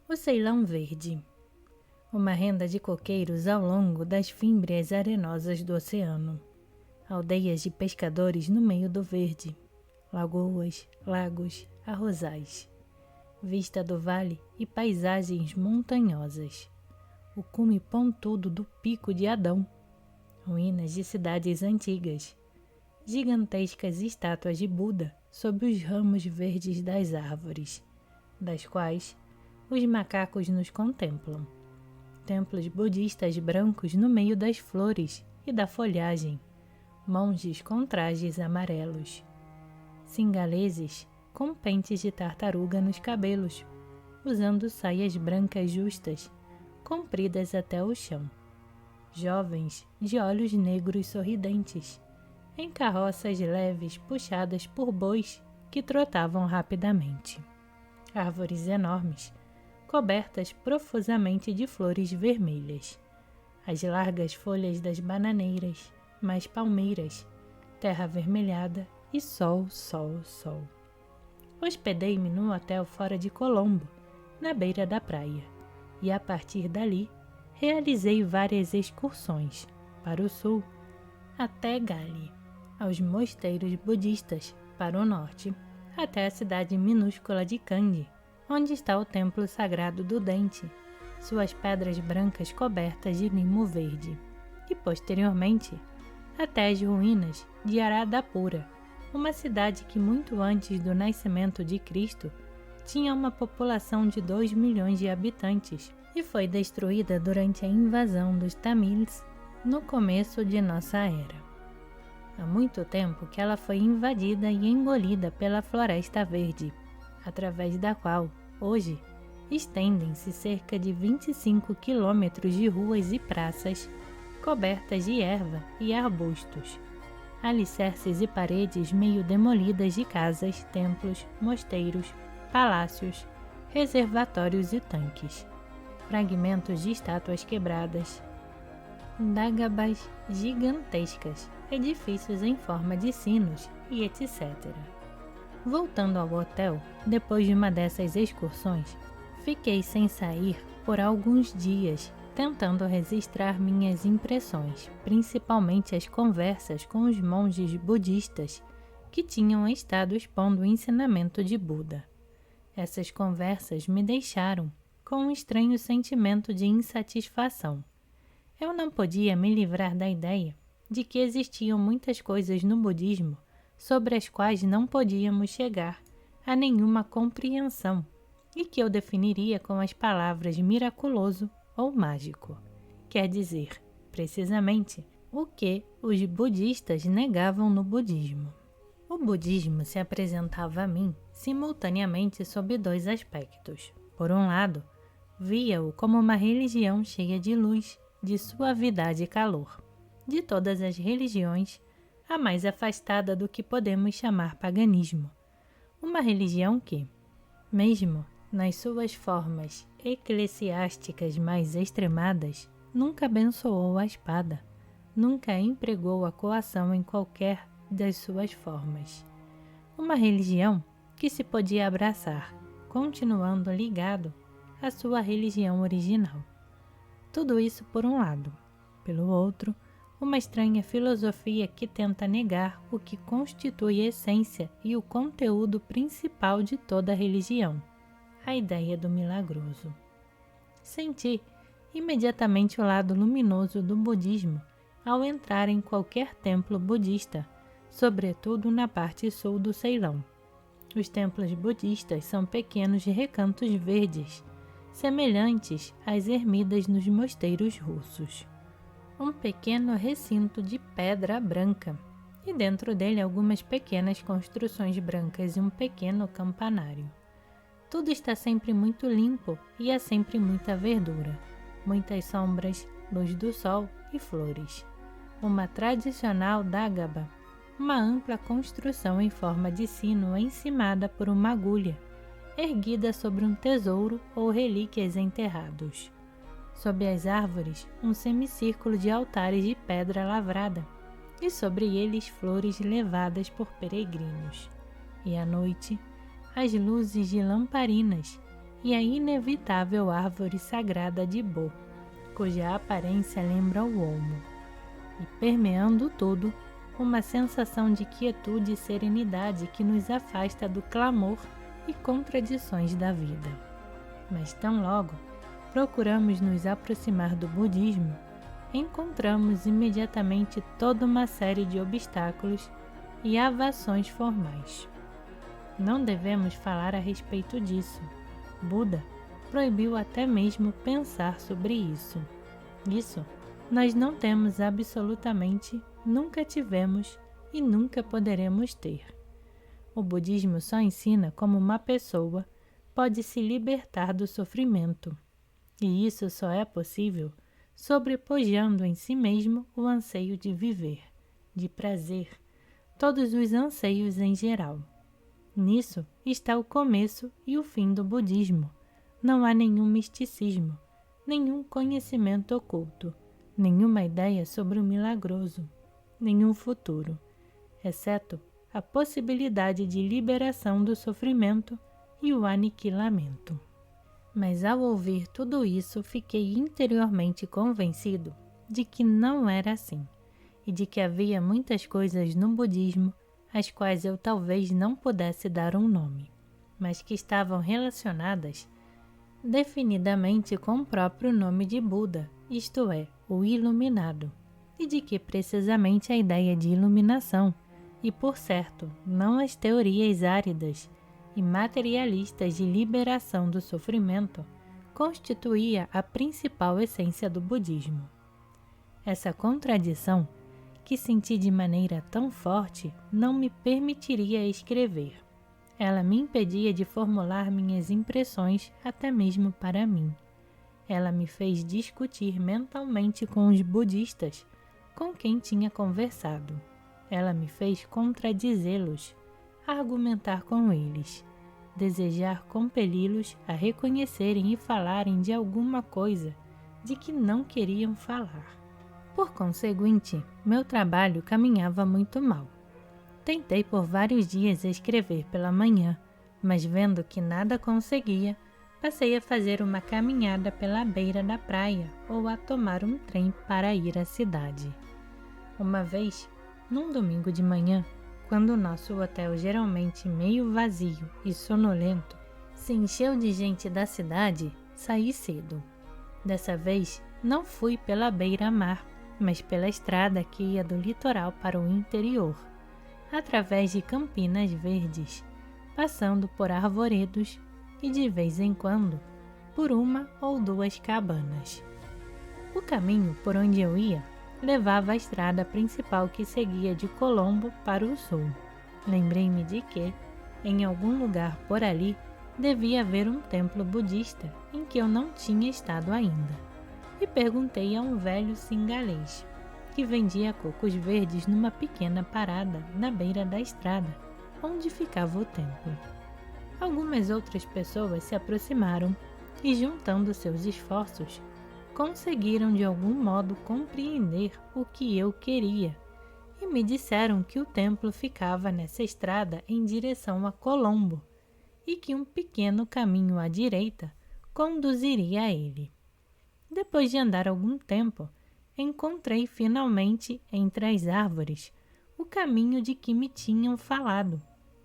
O Ceilão Verde. Uma renda de coqueiros ao longo das fímbrias arenosas do oceano. Aldeias de pescadores no meio do verde. Lagoas, lagos, arrozais. Vista do vale e paisagens montanhosas. O cume pontudo do Pico de Adão. Ruínas de cidades antigas. Gigantescas estátuas de Buda sob os ramos verdes das árvores, das quais os macacos nos contemplam. Templos budistas brancos no meio das flores e da folhagem. Monges com trajes amarelos. Singaleses com pentes de tartaruga nos cabelos, usando saias brancas justas, compridas até o chão. Jovens de olhos negros sorridentes, em carroças leves puxadas por bois que trotavam rapidamente. Árvores enormes, cobertas profusamente de flores vermelhas. As largas folhas das bananeiras, mais palmeiras, terra avermelhada e sol, sol, sol. Hospedei-me no hotel fora de Colombo, na beira da praia, e a partir dali realizei várias excursões para o sul, até Gali, aos mosteiros budistas para o norte, até a cidade minúscula de Kandy, onde está o templo sagrado do dente, suas pedras brancas cobertas de limo verde, e posteriormente até as ruínas de Aradapura, uma cidade que muito antes do nascimento de Cristo tinha uma população de 2 milhões de habitantes e foi destruída durante a invasão dos Tamils no começo de nossa era. Há muito tempo que ela foi invadida e engolida pela Floresta Verde, através da qual, hoje, estendem-se cerca de 25 quilômetros de ruas e praças cobertas de erva e arbustos, alicerces e paredes meio demolidas de casas, templos, mosteiros, palácios, reservatórios e tanques, fragmentos de estátuas quebradas, dagabas gigantescas, edifícios em forma de sinos e etc. Voltando ao hotel, depois de uma dessas excursões, fiquei sem sair por alguns dias, tentando registrar minhas impressões, principalmente as conversas com os monges budistas que tinham estado expondo o ensinamento de Buda. Essas conversas me deixaram com um estranho sentimento de insatisfação. Eu não podia me livrar da ideia de que existiam muitas coisas no budismo sobre as quais não podíamos chegar a nenhuma compreensão e que eu definiria com as palavras miraculoso ou mágico, quer dizer, precisamente, o que os budistas negavam no budismo. O budismo se apresentava a mim simultaneamente sob 2 aspectos. Por um lado, via-o como uma religião cheia de luz, de suavidade e calor. De todas as religiões, a mais afastada do que podemos chamar paganismo. Uma religião que, mesmo nas suas formas eclesiásticas mais extremadas, nunca abençoou a espada, nunca empregou a coação em qualquer das suas formas. Uma religião que se podia abraçar, continuando ligado à sua religião original. Tudo isso por um lado. Pelo outro, uma estranha filosofia que tenta negar o que constitui a essência e o conteúdo principal de toda religião, a ideia do milagroso. Senti imediatamente o lado luminoso do budismo ao entrar em qualquer templo budista, sobretudo na parte sul do Ceilão. Os templos budistas são pequenos recantos verdes, semelhantes às ermidas nos mosteiros russos. Um pequeno recinto de pedra branca, e dentro dele algumas pequenas construções brancas e um pequeno campanário. Tudo está sempre muito limpo e há sempre muita verdura, muitas sombras, luz do sol e flores. Uma tradicional dagaba, uma ampla construção em forma de sino encimada por uma agulha, erguida sobre um tesouro ou relíquias enterrados. Sob as árvores, um semicírculo de altares de pedra lavrada, e sobre eles flores levadas por peregrinos. E à noite, as luzes de lamparinas e a inevitável árvore sagrada de Bo, cuja aparência lembra o olmo, e permeando tudo, uma sensação de quietude e serenidade que nos afasta do clamor e contradições da vida. Mas tão logo procuramos nos aproximar do budismo, encontramos imediatamente toda uma série de obstáculos e avações formais. Não devemos falar a respeito disso. Buda proibiu até mesmo pensar sobre isso. Isso nós não temos absolutamente, nunca tivemos e nunca poderemos ter. O budismo só ensina como uma pessoa pode se libertar do sofrimento, e isso só é possível sobrepujando em si mesmo o anseio de viver, de prazer, todos os anseios em geral. Nisso está o começo e o fim do budismo. Não há nenhum misticismo, nenhum conhecimento oculto, nenhuma ideia sobre o milagroso, nenhum futuro, exceto a possibilidade de liberação do sofrimento e o aniquilamento. Mas ao ouvir tudo isso, fiquei interiormente convencido de que não era assim, e de que havia muitas coisas no budismo às quais eu talvez não pudesse dar um nome, mas que estavam relacionadas definidamente com o próprio nome de Buda, isto é, o iluminado, e de que precisamente a ideia de iluminação, e por certo, não as teorias áridas e materialistas de liberação do sofrimento, constituía a principal essência do budismo. Essa contradição, que senti de maneira tão forte, não me permitiria escrever. Ela me impedia de formular minhas impressões até mesmo para mim. Ela me fez discutir mentalmente com os budistas com quem tinha conversado. Ela me fez contradizê-los, argumentar com eles, desejar compeli-los a reconhecerem e falarem de alguma coisa de que não queriam falar. Por conseguinte, meu trabalho caminhava muito mal. Tentei por vários dias escrever pela manhã, mas vendo que nada conseguia, passei a fazer uma caminhada pela beira da praia ou a tomar um trem para ir à cidade. Uma vez, num domingo de manhã, quando o nosso hotel, geralmente meio vazio e sonolento, se encheu de gente da cidade, saí cedo. Dessa vez, não fui pela beira-mar, mas pela estrada que ia do litoral para o interior, através de campinas verdes, passando por arvoredos e, de vez em quando, por uma ou duas cabanas. O caminho por onde eu ia levava à estrada principal que seguia de Colombo para o sul. Lembrei-me de que, em algum lugar por ali, devia haver um templo budista em que eu não tinha estado ainda, e perguntei a um velho singalês, que vendia cocos verdes numa pequena parada na beira da estrada, onde ficava o templo. Algumas outras pessoas se aproximaram e, juntando seus esforços, conseguiram de algum modo compreender o que eu queria e me disseram que o templo ficava nessa estrada em direção a Colombo e que um pequeno caminho à direita conduziria a ele. Depois de andar algum tempo, encontrei finalmente entre as árvores o caminho de que me tinham falado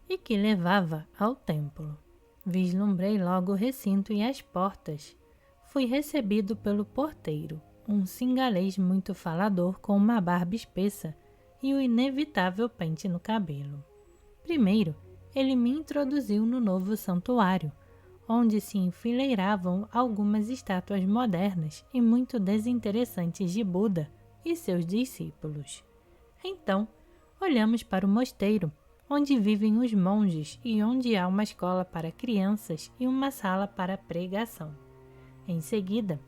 e que levava ao templo. Vislumbrei logo o recinto e as portas. Fui recebido pelo porteiro, um singalês muito falador com uma barba espessa e o inevitável pente no cabelo. Primeiro, ele me introduziu no novo santuário, onde se enfileiravam algumas estátuas modernas e muito desinteressantes de Buda e seus discípulos. Então, olhamos para o mosteiro, onde vivem os monges e onde há uma escola para crianças e uma sala para pregação. Em seguida,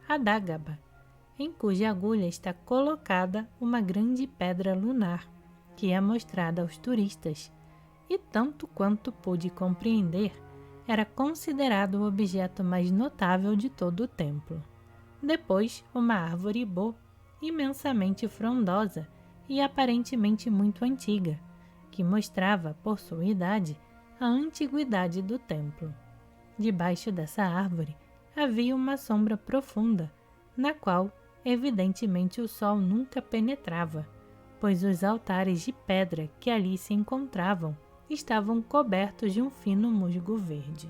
a Dágaba, em cuja agulha está colocada uma grande pedra lunar, que é mostrada aos turistas, e tanto quanto pude compreender, era considerado o objeto mais notável de todo o templo. Depois, uma árvore bo, imensamente frondosa e aparentemente muito antiga, que mostrava, por sua idade, a antiguidade do templo. Debaixo dessa árvore havia uma sombra profunda, na qual, evidentemente, o sol nunca penetrava, pois os altares de pedra que ali se encontravam estavam cobertos de um fino musgo verde.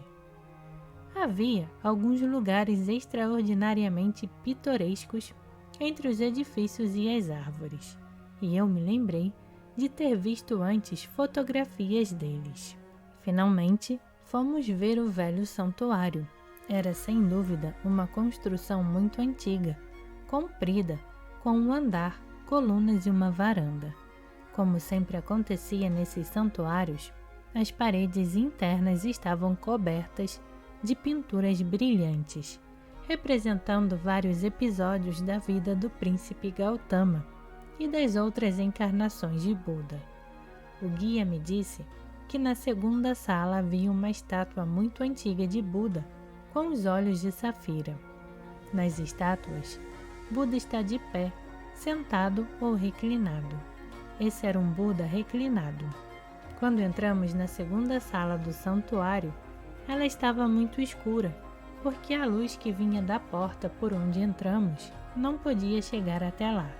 Havia alguns lugares extraordinariamente pitorescos entre os edifícios e as árvores, e eu me lembrei de ter visto antes fotografias deles. Finalmente, fomos ver o velho santuário. Era sem dúvida uma construção muito antiga, comprida, com um andar, colunas e uma varanda. Como sempre acontecia nesses santuários, as paredes internas estavam cobertas de pinturas brilhantes, representando vários episódios da vida do príncipe Gautama e das outras encarnações de Buda. O guia me disse que na segunda sala havia uma estátua muito antiga de Buda, com os olhos de safira. Nas estátuas, Buda está de pé, sentado ou reclinado. Esse era um Buda reclinado. Quando entramos na segunda sala do santuário, ela estava muito escura, porque a luz que vinha da porta por onde entramos não podia chegar até lá.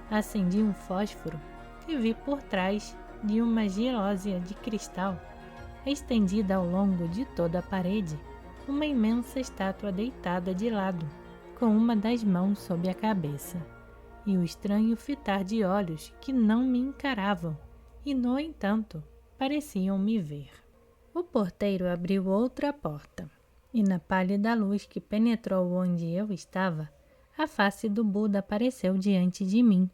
Acendi um fósforo e vi por trás de uma gelósia de cristal, estendida ao longo de toda a parede, uma imensa estátua deitada de lado, com uma das mãos sob a cabeça, e o estranho fitar de olhos que não me encaravam e, no entanto, pareciam me ver. O porteiro abriu outra porta, e na pálida luz que penetrou onde eu estava, a face do Buda apareceu diante de mim.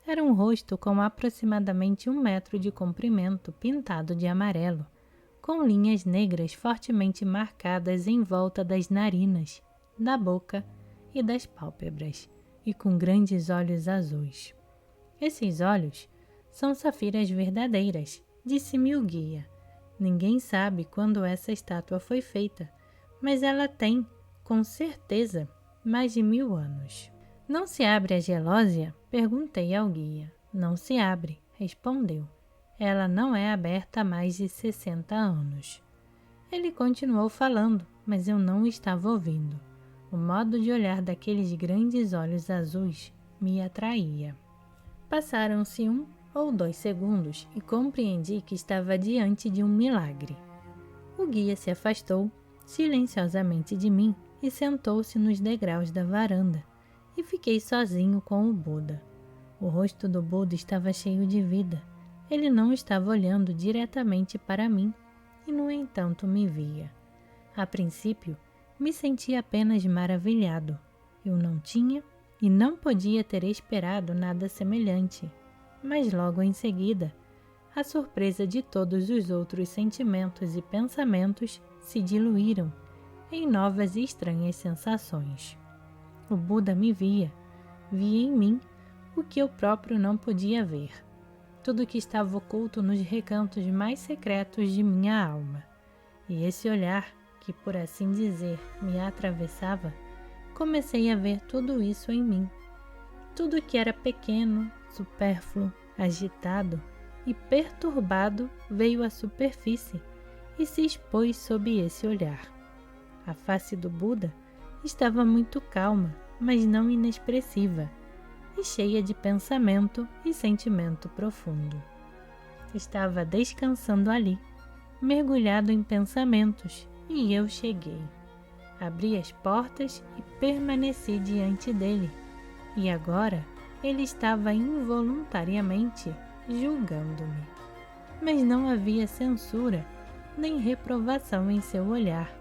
Era um rosto com aproximadamente 1 metro de comprimento, pintado de amarelo, com linhas negras fortemente marcadas em volta das narinas, da boca e das pálpebras, e com grandes olhos azuis. Esses olhos são safiras verdadeiras, disse-me o guia. Ninguém sabe quando essa estátua foi feita, mas ela tem, com certeza, mais de 1000 anos. Não se abre a gelósia? Perguntei ao guia. Não se abre, respondeu. Ela não é aberta há mais de 60 anos. Ele continuou falando, mas eu não estava ouvindo. O modo de olhar daqueles grandes olhos azuis me atraía. Passaram-se 1 ou 2 segundos e compreendi que estava diante de um milagre. O guia se afastou silenciosamente de mim e sentou-se nos degraus da varanda, e fiquei sozinho com o Buda. O rosto do Buda estava cheio de vida. Ele não estava olhando diretamente para mim e, no entanto, me via. A princípio, me senti apenas maravilhado. Eu não tinha e não podia ter esperado nada semelhante, mas logo em seguida, a surpresa de todos os outros sentimentos e pensamentos se diluíram em novas e estranhas sensações. O Buda me via em mim o que eu próprio não podia ver, tudo que estava oculto nos recantos mais secretos de minha alma. E esse olhar, que por assim dizer me atravessava, comecei a ver tudo isso em mim. Tudo que era pequeno, supérfluo, agitado e perturbado veio à superfície e se expôs sob esse olhar. A face do Buda estava muito calma, mas não inexpressiva, e cheia de pensamento e sentimento profundo. Estava descansando ali, mergulhado em pensamentos, e eu cheguei. Abri as portas e permaneci diante dele, e agora ele estava involuntariamente julgando-me. Mas não havia censura nem reprovação em seu olhar.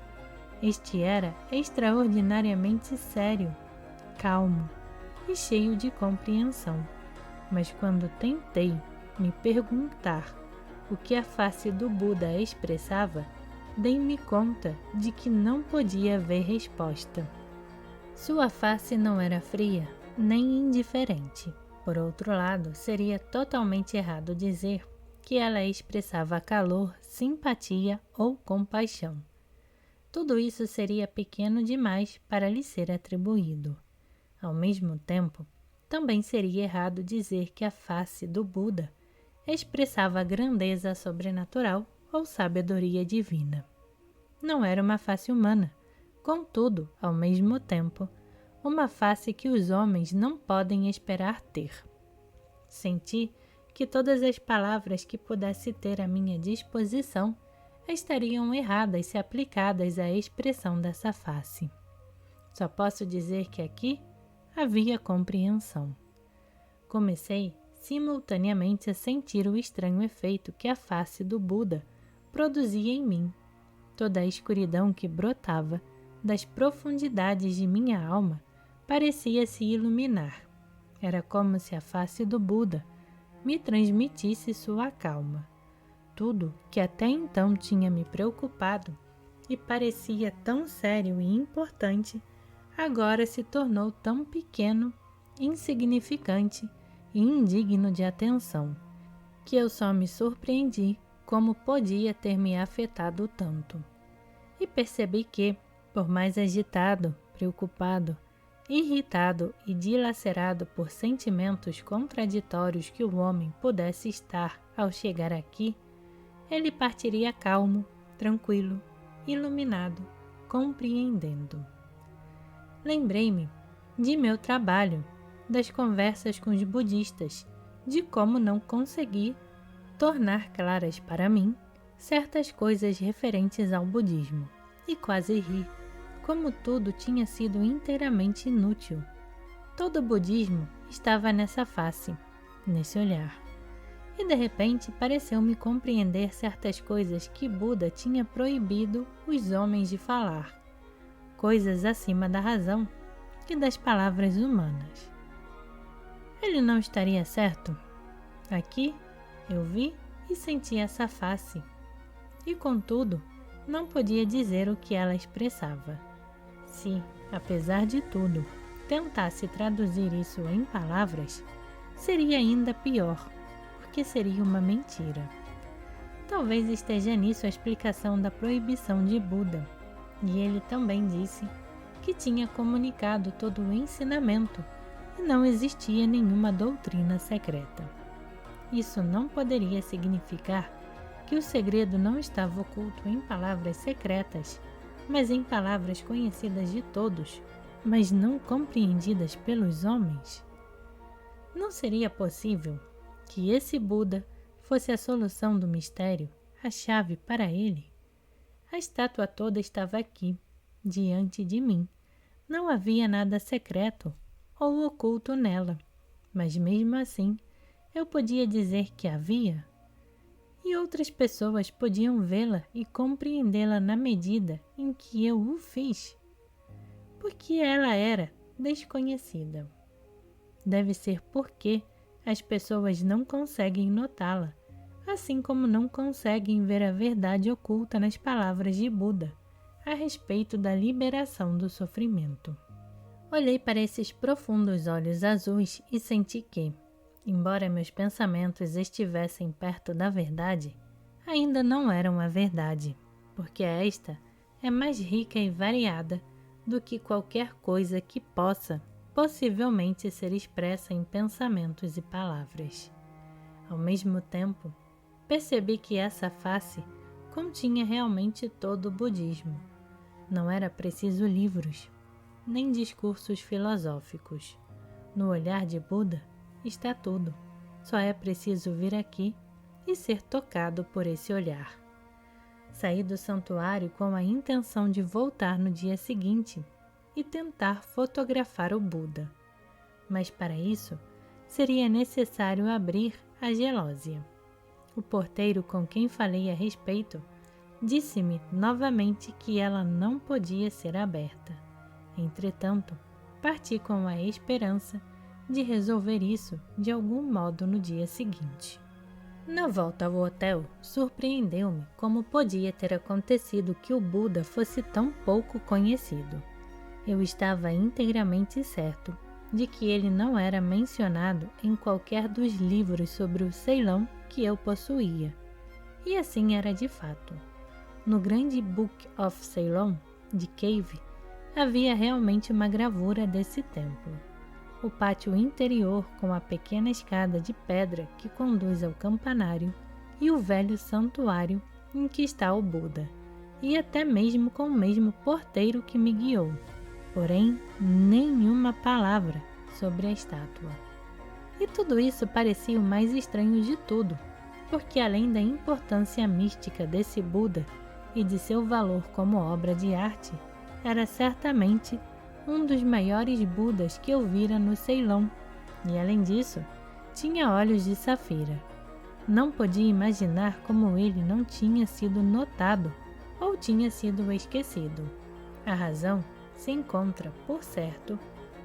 Este era extraordinariamente sério, calmo e cheio de compreensão. Mas quando tentei me perguntar o que a face do Buda expressava, dei-me conta de que não podia haver resposta. Sua face não era fria nem indiferente. Por outro lado, seria totalmente errado dizer que ela expressava calor, simpatia ou compaixão. Tudo isso seria pequeno demais para lhe ser atribuído. Ao mesmo tempo, também seria errado dizer que a face do Buda expressava grandeza sobrenatural ou sabedoria divina. não era uma face humana, contudo, ao mesmo tempo, uma face que os homens não podem esperar ter. Senti que todas as palavras que pudesse ter à minha disposição estariam erradas se aplicadas à expressão dessa face. Só posso dizer que aqui havia compreensão. Comecei simultaneamente a sentir o estranho efeito que a face do Buda produzia em mim. Toda a escuridão que brotava das profundidades de minha alma parecia se iluminar. Era como se a face do Buda me transmitisse sua calma. Tudo que até então tinha me preocupado e parecia tão sério e importante, agora se tornou tão pequeno, insignificante e indigno de atenção, que eu só me surpreendi como podia ter me afetado tanto. E percebi que, por mais agitado, preocupado, irritado e dilacerado por sentimentos contraditórios que o homem pudesse estar ao chegar aqui, ele partiria calmo, tranquilo, iluminado, compreendendo. Lembrei-me de meu trabalho, das conversas com os budistas, de como não consegui tornar claras para mim certas coisas referentes ao budismo, e quase ri, como tudo tinha sido inteiramente inútil. Todo o budismo estava nessa face, nesse olhar. E de repente pareceu-me compreender certas coisas que Buda tinha proibido os homens de falar, coisas acima da razão e das palavras humanas. Ele não estaria certo? Aqui eu vi e senti essa face, e contudo não podia dizer o que ela expressava. Se, apesar de tudo, tentasse traduzir isso em palavras, seria ainda pior, porque seria uma mentira. Talvez esteja nisso a explicação da proibição de Buda, e ele também disse que tinha comunicado todo o ensinamento e não existia nenhuma doutrina secreta. Isso não poderia significar que o segredo não estava oculto em palavras secretas, mas em palavras conhecidas de todos, mas não compreendidas pelos homens? Não seria possível que esse Buda fosse a solução do mistério, a chave para ele? A estátua toda estava aqui, diante de mim. Não havia nada secreto ou oculto nela, mas mesmo assim eu podia dizer que havia. E outras pessoas podiam vê-la e compreendê-la na medida em que eu o fiz, porque ela era desconhecida. Deve ser porque as pessoas não conseguem notá-la, assim como não conseguem ver a verdade oculta nas palavras de Buda a respeito da liberação do sofrimento. Olhei para esses profundos olhos azuis e senti que, embora meus pensamentos estivessem perto da verdade, ainda não eram a verdade, porque esta é mais rica e variada do que qualquer coisa que possa, possivelmente, ser expressa em pensamentos e palavras. Ao mesmo tempo, percebi que essa face continha realmente todo o budismo. Não era preciso livros, nem discursos filosóficos. No olhar de Buda está tudo. Só é preciso vir aqui e ser tocado por esse olhar. Saí do santuário com a intenção de voltar no dia seguinte e tentar fotografar o Buda. Mas para isso, seria necessário abrir a gelósia. O porteiro com quem falei a respeito disse-me novamente que ela não podia ser aberta. Entretanto, parti com a esperança de resolver isso de algum modo no dia seguinte. Na volta ao hotel, surpreendeu-me como podia ter acontecido que o Buda fosse tão pouco conhecido. Eu estava inteiramente certo de que ele não era mencionado em qualquer dos livros sobre o Ceilão que eu possuía. E assim era de fato. No grande Book of Ceylon, de Cave, havia realmente uma gravura desse templo. O pátio interior com a pequena escada de pedra que conduz ao campanário e o velho santuário em que está o Buda, e até mesmo com o mesmo porteiro que me guiou, porém nenhuma palavra sobre a estátua. E tudo isso parecia o mais estranho de tudo, porque além da importância mística desse Buda e de seu valor como obra de arte, era certamente um dos maiores Budas que eu vira no Ceilão, e além disso, tinha olhos de safira. Não podia imaginar como ele não tinha sido notado ou tinha sido esquecido. A razão se encontra, por certo,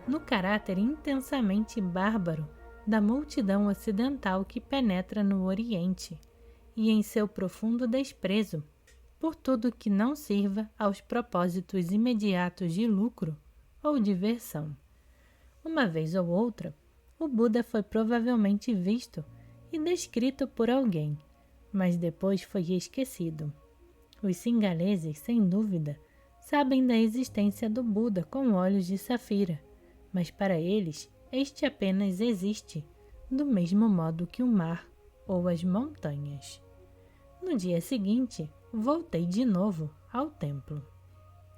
no caráter intensamente bárbaro da multidão ocidental que penetra no Oriente e em seu profundo desprezo por tudo que não sirva aos propósitos imediatos de lucro ou diversão. Uma vez ou outra, o Buda foi provavelmente visto e descrito por alguém, mas depois foi esquecido. Os singaleses, sem dúvida, sabem da existência do Buda com olhos de safira, mas para eles este apenas existe, do mesmo modo que o mar ou as montanhas. No dia seguinte, voltei de novo ao templo.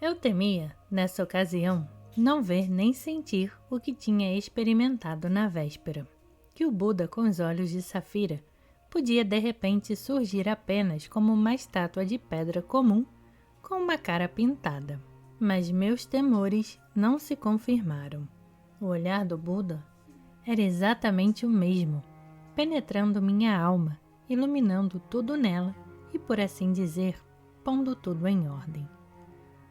Eu temia, nessa ocasião, não ver nem sentir o que tinha experimentado na véspera, que o Buda com os olhos de safira podia de repente surgir apenas como uma estátua de pedra comum com uma cara pintada. Mas meus temores não se confirmaram. O olhar do Buda era exatamente o mesmo, penetrando minha alma, iluminando tudo nela e, por assim dizer, pondo tudo em ordem.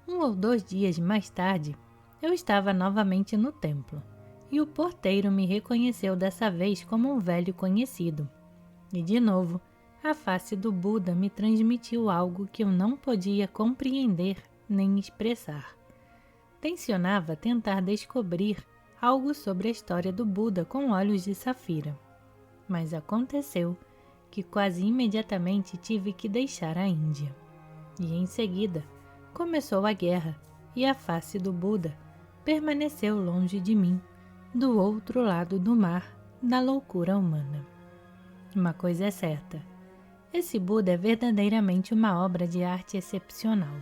1 ou 2 dias mais tarde, eu estava novamente no templo, e o porteiro me reconheceu dessa vez como um velho conhecido. E de novo, a face do Buda me transmitiu algo que eu não podia compreender nem expressar. Tencionava tentar descobrir algo sobre a história do Buda com olhos de safira. Mas aconteceu que quase imediatamente tive que deixar a Índia. E em seguida, começou a guerra e a face do Buda permaneceu longe de mim, do outro lado do mar, da loucura humana. Uma coisa é certa, esse Buda é verdadeiramente uma obra de arte excepcional.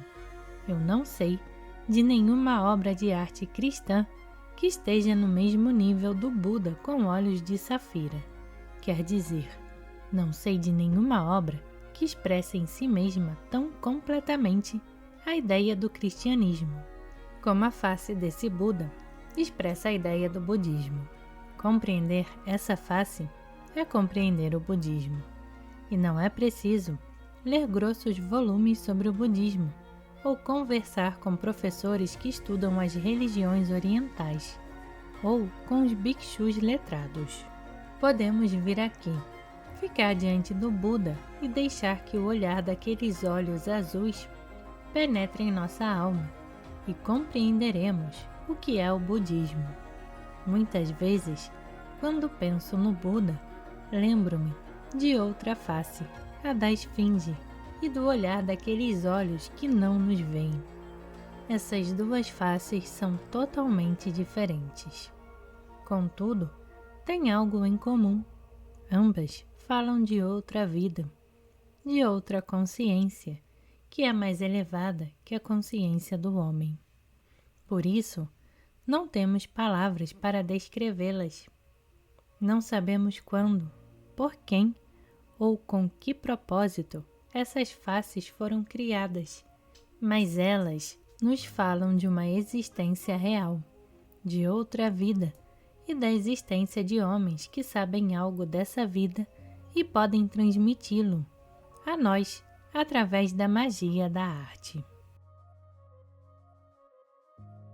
Eu não sei de nenhuma obra de arte cristã que esteja no mesmo nível do Buda com olhos de safira. Quer dizer, não sei de nenhuma obra que expresse em si mesma tão completamente a ideia do cristianismo, como a face desse Buda expressa a ideia do budismo. Compreender essa face é compreender o budismo. E não é preciso ler grossos volumes sobre o budismo ou conversar com professores que estudam as religiões orientais ou com os bhikshus letrados. Podemos vir aqui, ficar diante do Buda e deixar que o olhar daqueles olhos azuis penetre em nossa alma e compreenderemos o que é o budismo. Muitas vezes, quando penso no Buda, lembro-me de outra face, a da esfinge, e do olhar daqueles olhos que não nos veem. Essas duas faces são totalmente diferentes. Contudo, têm algo em comum. Ambas falam de outra vida, de outra consciência, que é mais elevada que a consciência do homem. Por isso, não temos palavras para descrevê-las. Não sabemos quando, por quem ou com que propósito essas faces foram criadas, mas elas nos falam de uma existência real, de outra vida e da existência de homens que sabem algo dessa vida e podem transmiti-lo a nós através da magia da arte.